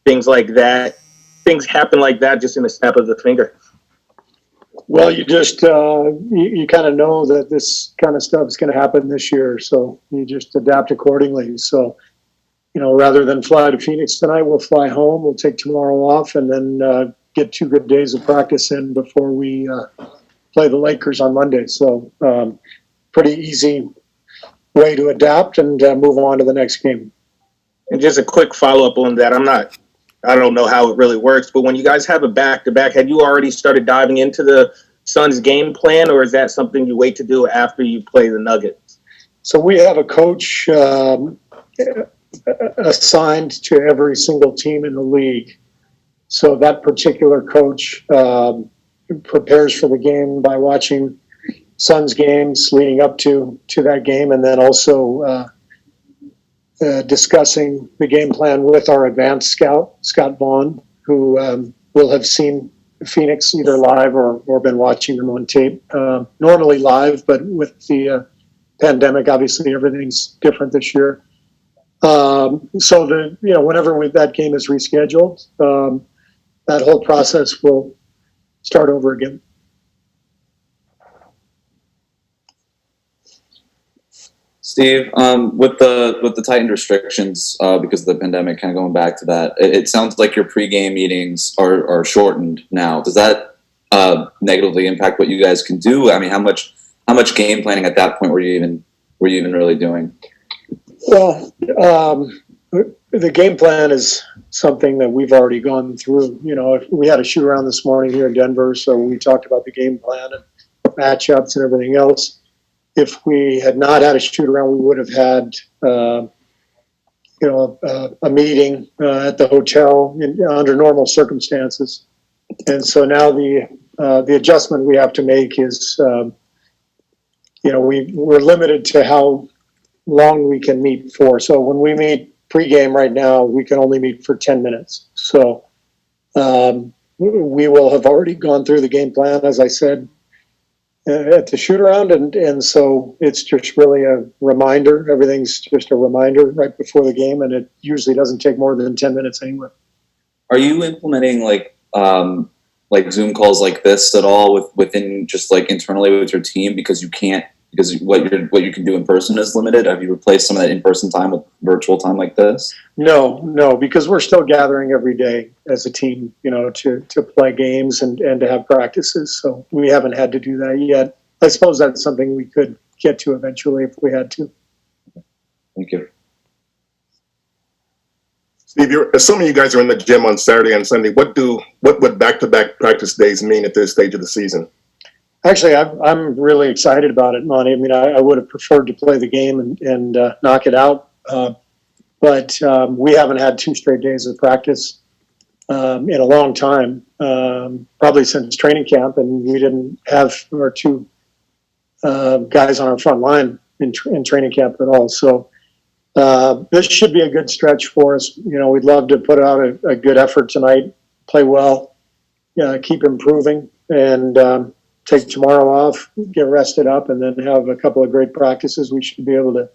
things like that. Things happen like that just in a snap of the finger. Well, you just you kind of know that this kind of stuff is going to happen this year, so you just adapt accordingly. So, rather than fly to Phoenix tonight, we'll fly home. We'll take tomorrow off, and then get 2 good days of practice in before we play the Lakers on Monday. So, pretty easy way to adapt and move on to the next game. And just a quick follow-up on that. I don't know how it really works, but when you guys have a back-to-back, have you already started diving into the Suns game plan, or is that something you wait to do after you play the Nuggets? So we have a coach assigned to every single team in the league. So that particular coach prepares for the game by watching Suns games leading up to that game, and then also discussing the game plan with our advanced scout, Scott Vaughn, who will have seen Phoenix either live or been watching them on tape. Normally live, but with the pandemic, obviously everything's different this year. So whenever that game is rescheduled, that whole process will start over again. Steve, with the tightened restrictions because of the pandemic, kind of going back to that, it sounds like your pregame meetings are shortened now. Does that negatively impact what you guys can do? I mean, how much game planning at that point were you even really doing? Well, the game plan is something that we've already gone through. We had a shoot around this morning here in Denver, so we talked about the game plan and matchups and everything else. If we had not had a shoot around, we would have had, a meeting at the hotel under normal circumstances. And so now the adjustment we have to make is, we're limited to how long we can meet for. So when we meet pregame right now, we can only meet for 10 minutes. So we will have already gone through the game plan, as I said, at the shoot around, and so it's just really a reminder. Everything's just a reminder right before the game, and it usually doesn't take more than 10 minutes anyway. Are you implementing like Zoom calls like this at all within just like internally with your team because what you can do in person is limited? Have you replaced some of that in-person time with virtual time like this? No, because we're still gathering every day as a team, to play games and to have practices. So we haven't had to do that yet. I suppose that's something we could get to eventually if we had to. Thank you. Steve, assuming you guys are in the gym on Saturday and Sunday, what would back-to-back practice days mean at this stage of the season? Actually, I'm really excited about it, Monty. I mean, I would have preferred to play the game and knock it out. But we haven't had 2 straight days of practice in a long time, probably since training camp, and we didn't have our 2 guys on our front line in training camp at all. So this should be a good stretch for us. We'd love to put out a good effort tonight, play well, keep improving, and take tomorrow off, get rested up, and then have a couple of great practices. We should be able to